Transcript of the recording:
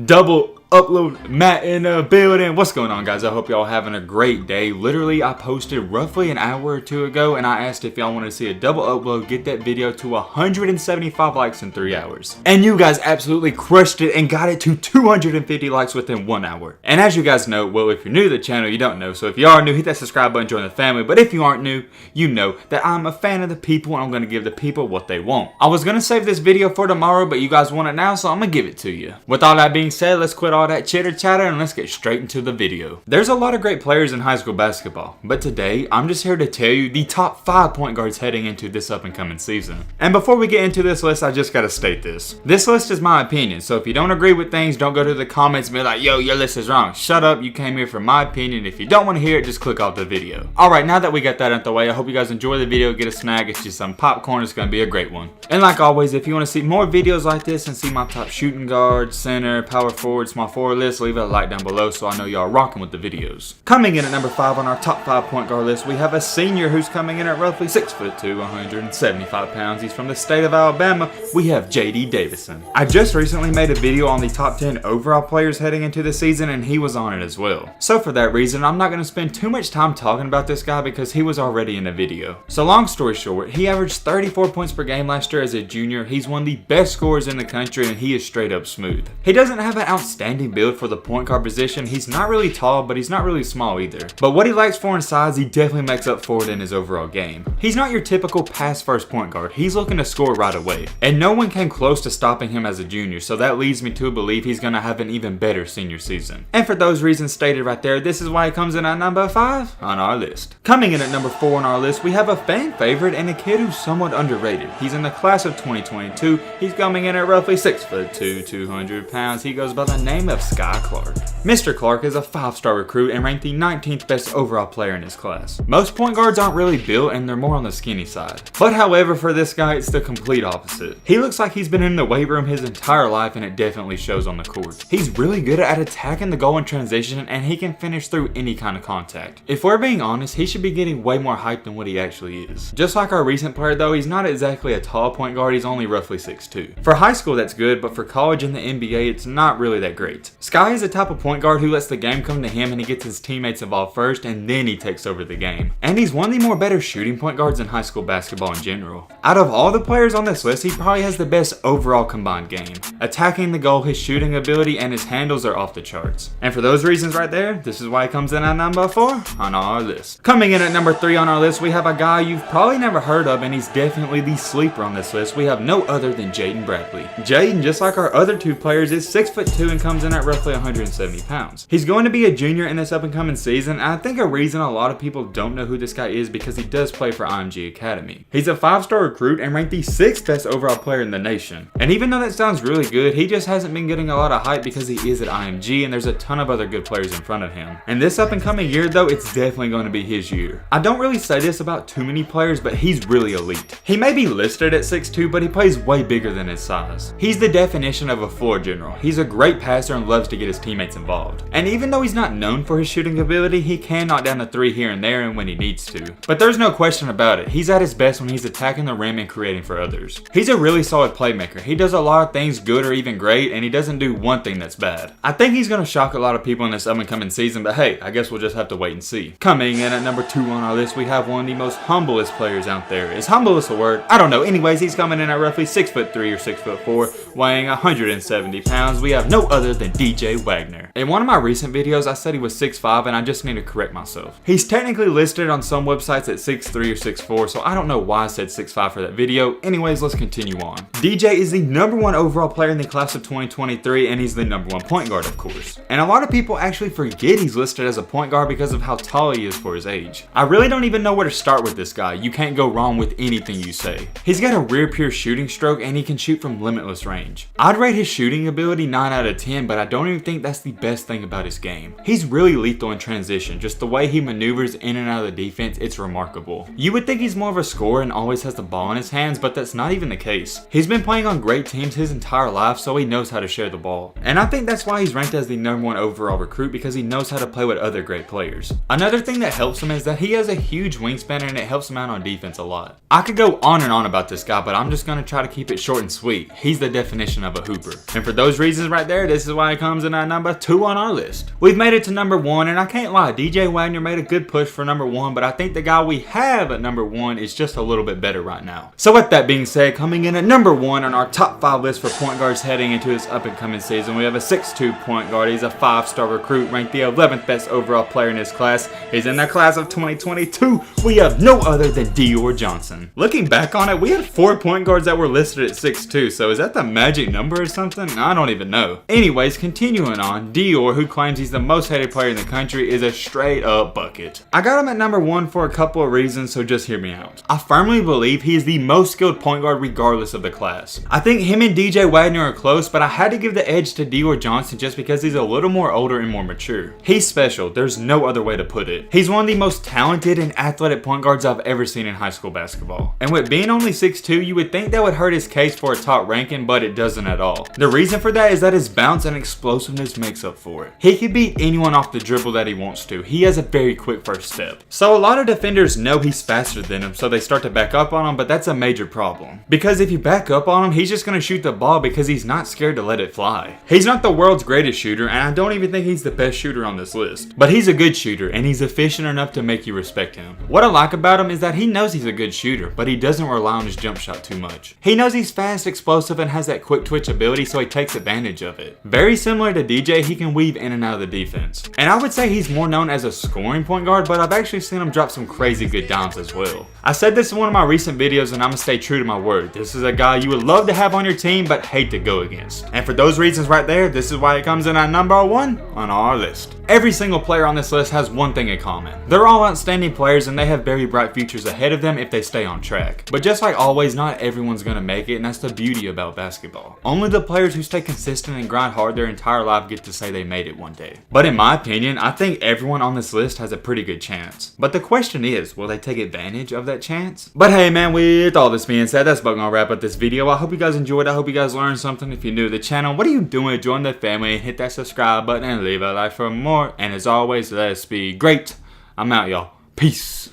Double upload Matt in the building. What's going on, guys? I hope y'all having a great day. Literally, I posted roughly an hour or two ago and I asked if y'all wanted to see a double upload, get that video to 175 likes in 3 hours. And you guys absolutely crushed it and got it to 250 likes within 1 hour. And as you guys know, well, if you're new to the channel, you don't know. So if you are new, hit that subscribe button, join the family. But if you aren't new, you know that I'm a fan of the people and I'm going to give the people what they want. I was going to save this video for tomorrow, but you guys want it now, so I'm going to give it to you. With all that being said, let's quit all that chitter chatter and let's get straight into the video. There's a lot of great players in high school basketball, but today I'm just here to tell you the top 5 point guards heading into this up and coming season. And before we get into this list, I just gotta state this. This list is my opinion, so if you don't agree with things, don't go to the comments and be like, yo, your list is wrong. Shut up, you came here for my opinion. If you don't want to hear it, just click off the video. Alright, now that we got that out the way, I hope you guys enjoy the video, get a snack, it's just some popcorn, it's gonna be a great one. And like always, if you want to see more videos like this and see my top shooting guard, center, power forward, small forward list, leave a like down below so I know y'all rocking with the videos. Coming in at number 5 on our top 5 point guard list, we have a senior who's coming in at roughly 6'2", 175 pounds. He's from the state of Alabama. We have Jayden Davison. I just recently made a video on the top 10 overall players heading into the season and he was on it as well. So for that reason, I'm not going to spend too much time talking about this guy because he was already in the video. So long story short, he averaged 34 points per game last year as a junior. He's one of the best scorers in the country and he is straight up smooth. He doesn't have an outstanding build for the point guard position. He's not really tall, but he's not really small either. But what he lacks for in size, he definitely makes up for it in his overall game. He's not your typical pass first point guard. He's looking to score right away. And no one came close to stopping him as a junior, so that leads me to believe he's going to have an even better senior season. And for those reasons stated right there, this is why he comes in at number 5 on our list. Coming in at number 4 on our list, we have a fan favorite and a kid who's somewhat underrated. He's in the class of 2022. He's coming in at roughly 6'2", 200 pounds. He goes by the name of Sky Clark. Mr. Clark is a 5-star recruit and ranked the 19th best overall player in his class. Most point guards aren't really built and they're more on the skinny side. But however, for this guy, it's the complete opposite. He looks like he's been in the weight room his entire life and it definitely shows on the court. He's really good at attacking the goal in transition and he can finish through any kind of contact. If we're being honest, he should be getting way more hype than what he actually is. Just like our recent player though, he's not exactly a tall point guard, he's only roughly 6'2". For high school that's good, but for college and the NBA it's not really that great. Sky is the type of point guard who lets the game come to him and he gets his teammates involved first and then he takes over the game. And he's one of the more better shooting point guards in high school basketball in general. Out of all the players on this list, he probably has the best overall combined game. Attacking the goal, his shooting ability, and his handles are off the charts. And for those reasons right there, this is why he comes in at number 4 on our list. Coming in at number 3 on our list, we have a guy you've probably never heard of and he's definitely the sleeper on this list. We have no other than Jayden Bradley. Jayden, just like our other 2 players, is 6'2" and comes in at roughly 170 pounds. He's going to be a junior in this up and coming season, and I think a reason a lot of people don't know who this guy is because he does play for IMG Academy. He's a 5-star recruit and ranked the 6th best overall player in the nation. And even though that sounds really good, he just hasn't been getting a lot of hype because he is at IMG and there's a ton of other good players in front of him. And this up and coming year though, it's definitely going to be his year. I don't really say this about too many players, but he's really elite. He may be listed at 6'2", but he plays way bigger than his size. He's the definition of a floor general. He's a great passer and loves to get his teammates involved. And even though he's not known for his shooting ability, he can knock down a 3 here and there and when he needs to. But there's no question about it, he's at his best when he's attacking the rim and creating for others. He's a really solid playmaker. He does a lot of things good or even great, and he doesn't do one thing that's bad. I think he's going to shock a lot of people in this up and coming season, but hey, I guess we'll just have to wait and see. Coming in at number 2 on our list, we have one of the most humblest players out there. Is humblest a word? I don't know. Anyways, he's coming in at roughly 6'3" or 6'4", weighing 170 pounds. We have no other than DJ Wagner. In one of my recent videos, I said he was 6'5", and I just need to correct myself. He's technically listed on some websites at 6'3" or 6'4", so I don't know why I said 6'5" for that video. Anyways, let's continue on. DJ is the number 1 overall player in the class of 2023, and he's the number 1 point guard, of course. And a lot of people actually forget he's listed as a point guard because of how tall he is for his age. I really don't even know where to start with this guy. You can't go wrong with anything you say. He's got a rear pure shooting stroke, and he can shoot from limitless range. I'd rate his shooting ability 9 out of 10, but I don't even think that's the best thing about his game. He's really lethal in transition. Just the way he maneuvers in and out of the defense, it's remarkable. You would think he's more of a scorer and always has the ball in his hands, but that's not even the case. He's been playing on great teams his entire life, so he knows how to share the ball. And I think that's why he's ranked as the number 1 overall recruit, because he knows how to play with other great players. Another thing that helps him is that he has a huge wingspan and it helps him out on defense a lot. I could go on and on about this guy, but I'm just going to try to keep it short and sweet. He's the definition of a hooper. And for those reasons right there, this is why why he comes in at number 2 on our list. We've made it to number 1, and I can't lie, DJ Wagner made a good push for number 1, but I think the guy we have at number 1 is just a little bit better right now. So with that being said, coming in at number 1 on our top 5 list for point guards heading into this up and coming season, we have a 6'2" point guard. He's a 5-star recruit, ranked the 11th best overall player in his class. He's in the class of 2022. We have no other than Dior Johnson. Looking back on it, we had 4 point guards that were listed at 6'2", so is that the magic number or something? I don't even know. Anyways, continuing on, Dior, who claims he's the most hated player in the country, is a straight up bucket. I got him at number 1 for a couple of reasons, so just hear me out. I firmly believe he is the most skilled point guard regardless of the class. I think him and DJ Wagner are close, but I had to give the edge to Dior Johnson just because he's a little more older and more mature. He's special, there's no other way to put it. He's one of the most talented and athletic point guards I've ever seen in high school basketball. And with being only 6'2", you would think that would hurt his case for a top ranking, but it doesn't at all. The reason for that is that his bounce and explosiveness makes up for it. He can beat anyone off the dribble that he wants to. He has a very quick first step. So a lot of defenders know he's faster than him, so they start to back up on him, but that's a major problem. Because if you back up on him, he's just going to shoot the ball because he's not scared to let it fly. He's not the world's greatest shooter, and I don't even think he's the best shooter on this list. But he's a good shooter, and he's efficient enough to make you respect him. What I like about him is that he knows he's a good shooter, but he doesn't rely on his jump shot too much. He knows he's fast, explosive, and has that quick twitch ability, so he takes advantage of it. Very similar to DJ, he can weave in and out of the defense. And I would say he's more known as a scoring point guard, but I've actually seen him drop some crazy good dimes as well. I said this in one of my recent videos, and I'm gonna stay true to my word. This is a guy you would love to have on your team, but hate to go against. And for those reasons right there, this is why he comes in at number 1 on our list. Every single player on this list has one thing in common. They're all outstanding players, and they have very bright futures ahead of them if they stay on track. But just like always, not everyone's gonna make it, and that's the beauty about basketball. Only the players who stay consistent and grind hard their entire life get to say they made it one day. But in my opinion, I think everyone on this list has a pretty good chance. But the question is, will they take advantage of that chance? But hey man, with all this being said, that's about gonna wrap up this video. I hope you guys enjoyed. I hope you guys learned something. If you're new to the channel, what are you doing? Join the family and hit that subscribe button and leave a like for more. And as always, let's be great. I'm out, y'all. Peace.